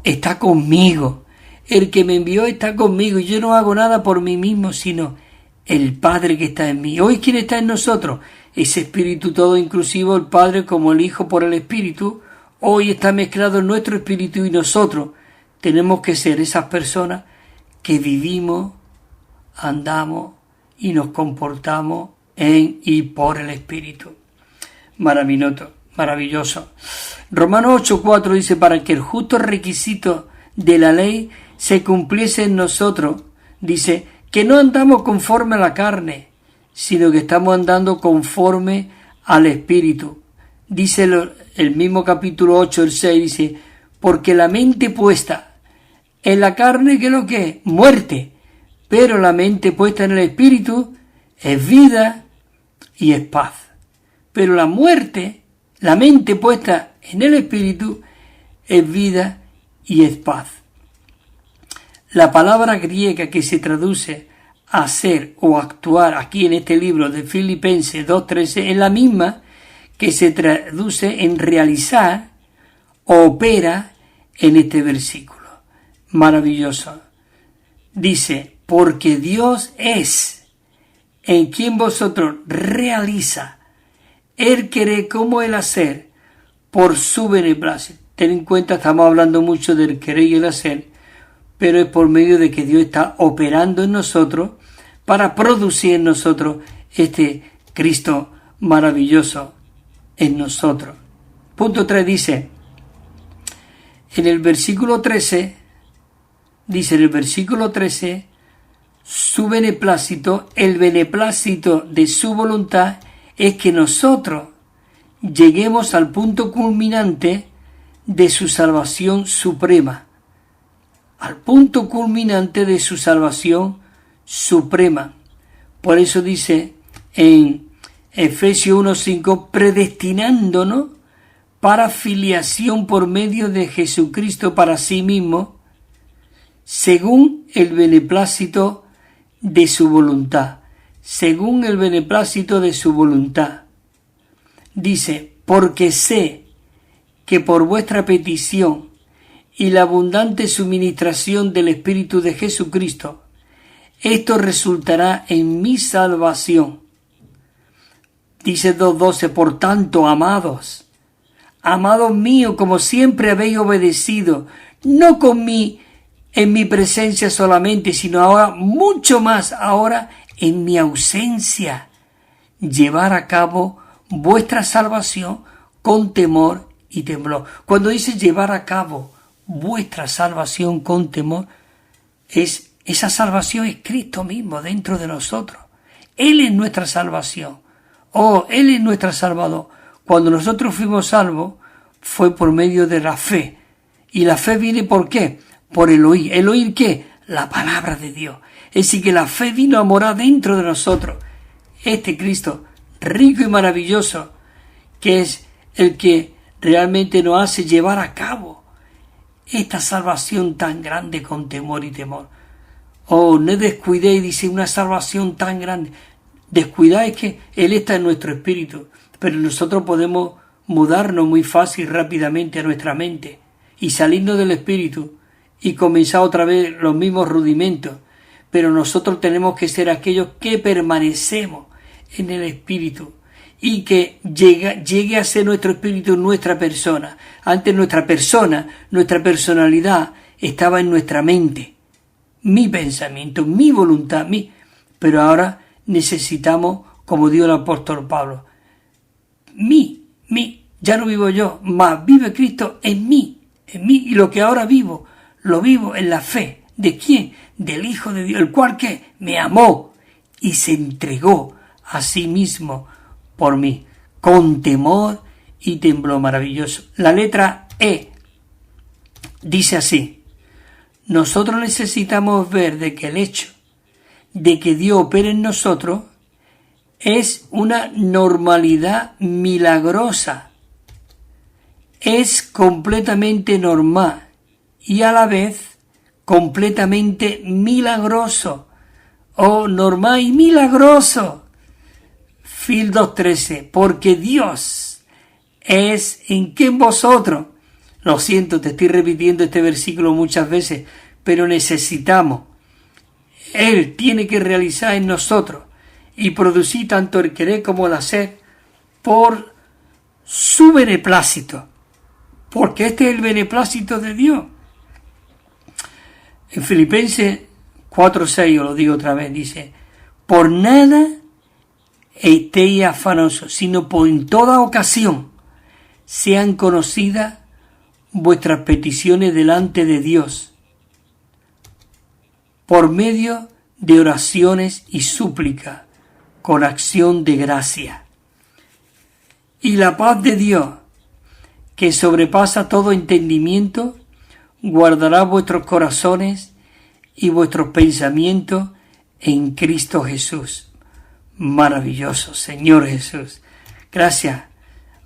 está conmigo. El que me envió está conmigo, y yo no hago nada por mí mismo, sino el Padre que está en mí. Hoy, ¿quién está en nosotros? Ese Espíritu todo inclusivo, el Padre como el Hijo por el Espíritu, hoy está mezclado en nuestro espíritu, y nosotros tenemos que ser esas personas que vivimos, andamos y nos comportamos en y por el Espíritu. Maravilloso. Romanos 8:4 dice, para que el justo requisito de la ley se cumpliese en nosotros, dice, que no andamos conforme a la carne, sino que estamos andando conforme al Espíritu. Dice el mismo capítulo 8, el 6, dice, porque la mente puesta en la carne, ¿qué es lo que es? Muerte, pero la mente puesta en el Espíritu es vida y es paz. Pero la muerte, la mente puesta en el Espíritu es vida y es paz. La palabra griega que se traduce a hacer o actuar aquí en este libro de Filipenses 2:13 es la misma que se traduce en realizar o opera en este versículo. Maravilloso. Dice, porque Dios es en quien vosotros realiza el querer como el hacer por su beneplácito. Ten en cuenta, estamos hablando mucho del querer y el hacer, pero es por medio de que Dios está operando en nosotros para producir en nosotros este Cristo maravilloso en nosotros. Punto 3 dice, en el versículo 13, su beneplácito, el beneplácito de su voluntad es que nosotros lleguemos al punto culminante de su salvación suprema. Al punto culminante de su salvación suprema. Por eso dice en Efesios 1:5, predestinándonos para filiación por medio de Jesucristo para sí mismo, según el beneplácito de su voluntad. Según el beneplácito de su voluntad. Dice, porque sé que por vuestra petición y la abundante suministración del Espíritu de Jesucristo, esto resultará en mi salvación. Dice 2:12, por tanto, amados míos, como siempre habéis obedecido, no en mi presencia solamente, sino ahora, mucho más ahora, en mi ausencia, llevar a cabo vuestra salvación con temor y temblor. Cuando dice llevar a cabo vuestra salvación con temor, esa salvación es Cristo mismo dentro de nosotros. Él es nuestra salvación. Él es nuestro Salvador. Cuando nosotros fuimos salvos, fue por medio de la fe. ¿Y la fe viene por qué? Por el oír. ¿El oír qué? La palabra de Dios. Es decir, que la fe vino a morar dentro de nosotros. Este Cristo rico y maravilloso, que es el que realmente nos hace llevar a cabo esta salvación tan grande con temor y temor. No descuidéis, dice, una salvación tan grande. Descuidáis que Él está en nuestro espíritu, pero nosotros podemos mudarnos muy fácil, rápidamente a nuestra mente y salirnos del espíritu y comenzar otra vez los mismos rudimentos. Pero nosotros tenemos que ser aquellos que permanecemos en el espíritu y que llegue a ser nuestro espíritu nuestra persona. Antes nuestra personalidad estaba en nuestra mente, mi pensamiento, mi voluntad, pero ahora necesitamos, como dijo el apóstol Pablo, ya no vivo yo, mas vive Cristo en mí, y lo que ahora vivo, lo vivo en la fe. ¿De quién? Del Hijo de Dios, el cual que me amó y se entregó a sí mismo por mí, con temor y temblor. Maravilloso. La letra E dice así: nosotros necesitamos ver de que el hecho de que Dios opere en nosotros es una normalidad milagrosa, es completamente normal y a la vez completamente milagroso, normal y milagroso. Fil 2:13, porque Dios es en quien vosotros, lo siento, te estoy repitiendo este versículo muchas veces, pero necesitamos, Él tiene que realizar en nosotros y producir tanto el querer como el hacer por su beneplácito, porque este es el beneplácito de Dios. En Filipenses 4:6, os lo digo otra vez, dice: por nada estéis afanosos, sino por en toda ocasión sean conocidas vuestras peticiones delante de Dios por medio de oraciones y súplica, con acción de gracia. Y la paz de Dios, que sobrepasa todo entendimiento, guardará vuestros corazones y vuestros pensamientos en Cristo Jesús. Maravilloso, Señor Jesús. Gracias.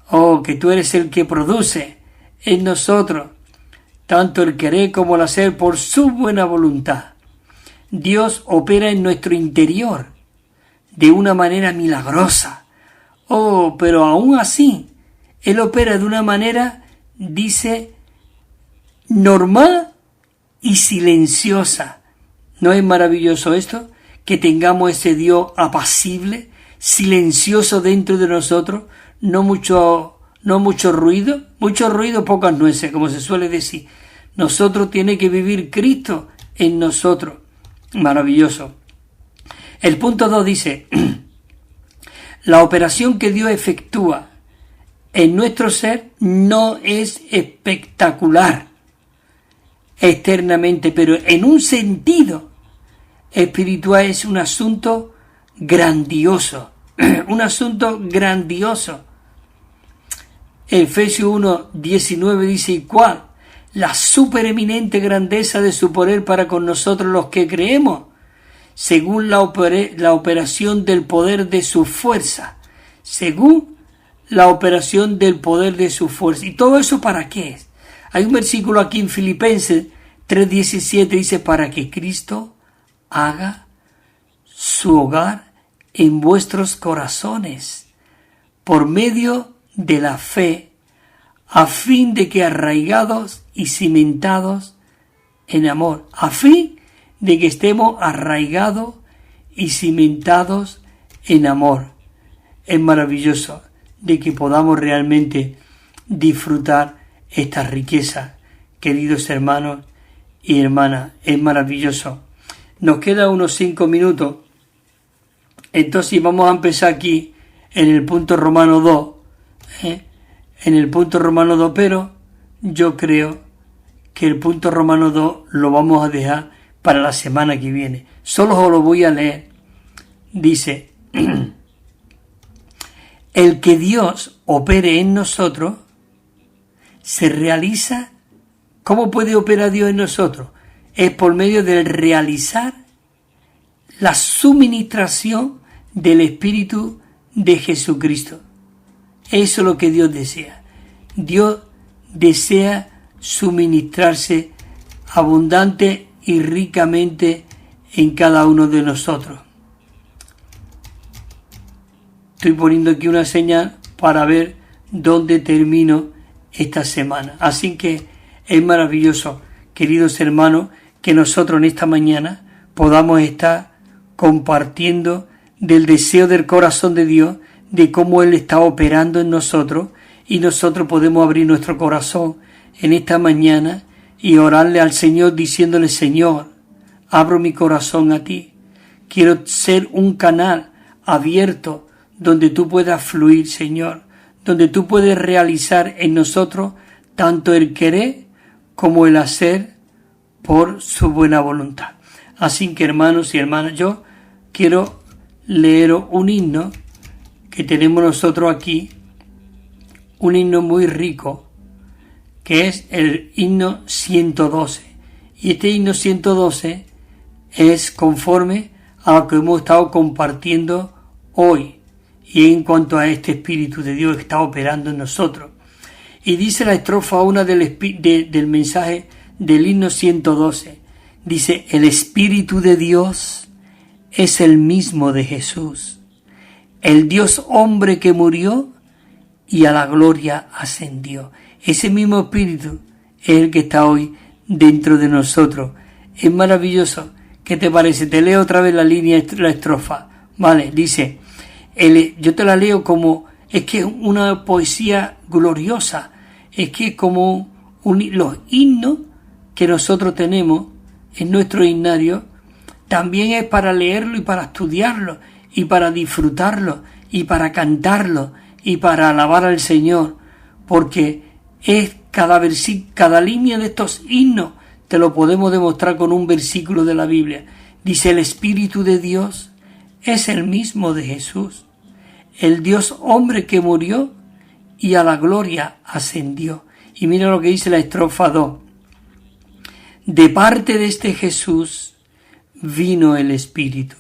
Oh, que tú eres el que produce en nosotros tanto el querer como el hacer por su buena voluntad. Dios opera en nuestro interior de una manera milagrosa. Oh, pero aún así, Él opera de una manera, dice, normal y silenciosa. ¿No es maravilloso esto? Que tengamos ese Dios apacible, silencioso dentro de nosotros, no mucho ruido, pocas nueces, como se suele decir. Nosotros tiene que vivir Cristo en nosotros. Maravilloso. El punto 2 dice, la operación que Dios efectúa en nuestro ser no es espectacular externamente, pero en un sentido espiritual es un asunto grandioso. Un asunto grandioso. Efesios 1:19 dice, ¿y cuál? La supereminente grandeza de su poder para con nosotros los que creemos, según la operación del poder de su fuerza. Según la operación del poder de su fuerza. ¿Y todo eso para qué es? Hay un versículo aquí en Filipenses 3:17, dice, para que Cristo haga su hogar en vuestros corazones, por medio de la fe, a fin de que arraigados y cimentados en amor, a fin de que estemos arraigados y cimentados en amor. Es maravilloso de que podamos realmente disfrutar esta riqueza, queridos hermanos y hermanas. Es maravilloso. Nos quedan unos 5 minutos. Entonces vamos a empezar aquí en el punto Romano 2. En el punto Romano 2, pero yo creo que el punto Romano 2 lo vamos a dejar para la semana que viene. Solo os lo voy a leer. Dice, el que Dios opere en nosotros se realiza. ¿Cómo puede operar Dios en nosotros? Es por medio del realizar la suministración del Espíritu de Jesucristo. Eso es lo que Dios desea. Dios desea suministrarse abundante y ricamente en cada uno de nosotros. Estoy poniendo aquí una señal para ver dónde termino esta semana. Así que es maravilloso, queridos hermanos, que nosotros en esta mañana podamos estar compartiendo del deseo del corazón de Dios, de cómo Él está operando en nosotros, y nosotros podemos abrir nuestro corazón en esta mañana y orarle al Señor diciéndole, Señor, abro mi corazón a ti. Quiero ser un canal abierto donde tú puedas fluir, Señor, donde tú puedes realizar en nosotros tanto el querer como el hacer por su buena voluntad. Así que, hermanos y hermanas, yo quiero leer un himno que tenemos nosotros aquí, un himno muy rico, que es el himno 112. Y este himno 112 es conforme a lo que hemos estado compartiendo hoy, y en cuanto a este Espíritu de Dios que está operando en nosotros. Y dice la estrofa 1 del mensaje del himno 112, dice, el Espíritu de Dios es el mismo de Jesús, el Dios hombre que murió y a la gloria ascendió. Ese mismo Espíritu es el que está hoy dentro de nosotros. Es maravilloso. ¿Qué te parece? Te leo otra vez la línea, la estrofa. Vale, dice, yo te la leo como, es que es una poesía gloriosa, es que es como los himnos que nosotros tenemos en nuestro himnario, también es para leerlo y para estudiarlo y para disfrutarlo y para cantarlo y para alabar al Señor, porque es cada línea de estos himnos te lo podemos demostrar con un versículo de la Biblia. Dice, el Espíritu de Dios es el mismo de Jesús, el Dios hombre que murió y a la gloria ascendió. Y mira lo que dice la estrofa 2. De parte de este Jesús vino el Espíritu.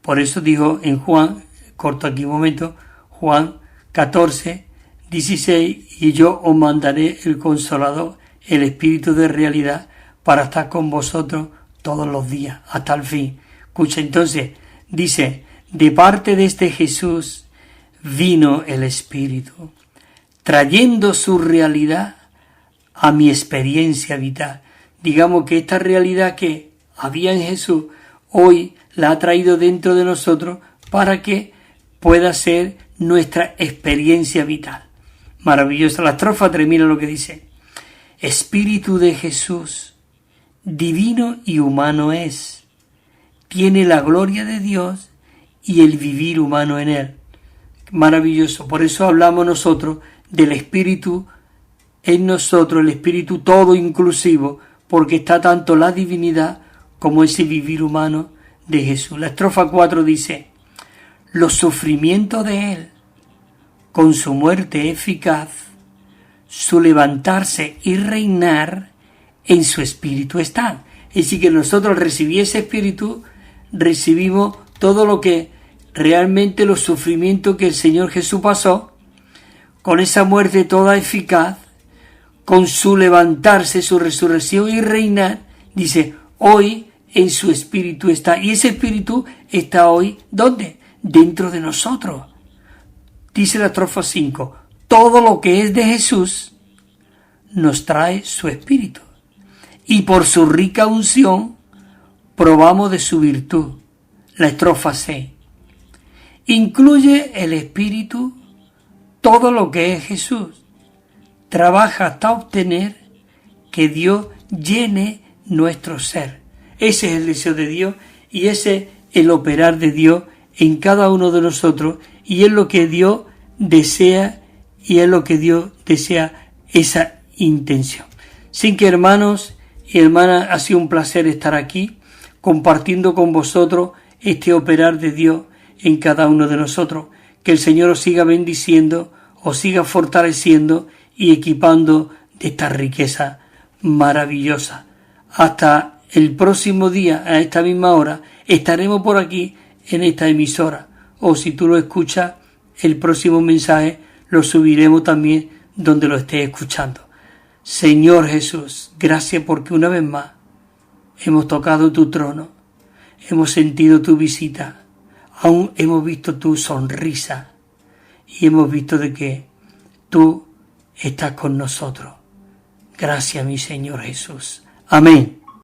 Por eso dijo en Juan, corto aquí un momento, Juan 14, 16, y yo os mandaré el Consolador, el Espíritu de realidad, para estar con vosotros todos los días, hasta el fin. Escucha, entonces, dice, de parte de este Jesús vino el Espíritu, trayendo su realidad a mi experiencia vital. Digamos que esta realidad que había en Jesús, hoy la ha traído dentro de nosotros para que pueda ser nuestra experiencia vital. Maravillosa. La estrofa 3, mira lo que dice. Espíritu de Jesús, divino y humano es, tiene la gloria de Dios y el vivir humano en él. Maravilloso. Por eso hablamos nosotros del Espíritu en nosotros, el Espíritu todo inclusivo, porque está tanto la divinidad como ese vivir humano de Jesús. La estrofa 4 dice, los sufrimientos de él, con su muerte eficaz, su levantarse y reinar, en su espíritu están. Es decir, que nosotros al recibir ese espíritu, recibimos todo lo que realmente los sufrimientos que el Señor Jesús pasó, con esa muerte toda eficaz, con su levantarse, su resurrección y reinar, dice, hoy en su espíritu está. Y ese espíritu está hoy, ¿dónde? Dentro de nosotros. Dice la estrofa 5, todo lo que es de Jesús nos trae su espíritu. Y por su rica unción probamos de su virtud. La estrofa 6. Incluye el espíritu todo lo que es Jesús. Trabaja hasta obtener que Dios llene nuestro ser. Ese es el deseo de Dios y ese es el operar de Dios en cada uno de nosotros, y es lo que Dios desea, y es lo que Dios desea, esa intención. Sin que, hermanos y hermanas, ha sido un placer estar aquí compartiendo con vosotros este operar de Dios en cada uno de nosotros. Que el Señor os siga bendiciendo, os siga fortaleciendo y equipando de esta riqueza maravillosa. Hasta el próximo día, a esta misma hora, estaremos por aquí en esta emisora. O si tú lo escuchas, el próximo mensaje lo subiremos también donde lo estés escuchando. Señor Jesús, gracias porque una vez más hemos tocado tu trono, hemos sentido tu visita, aún hemos visto tu sonrisa y hemos visto de que tú estás con nosotros. Gracias, mi Señor Jesús. Amén.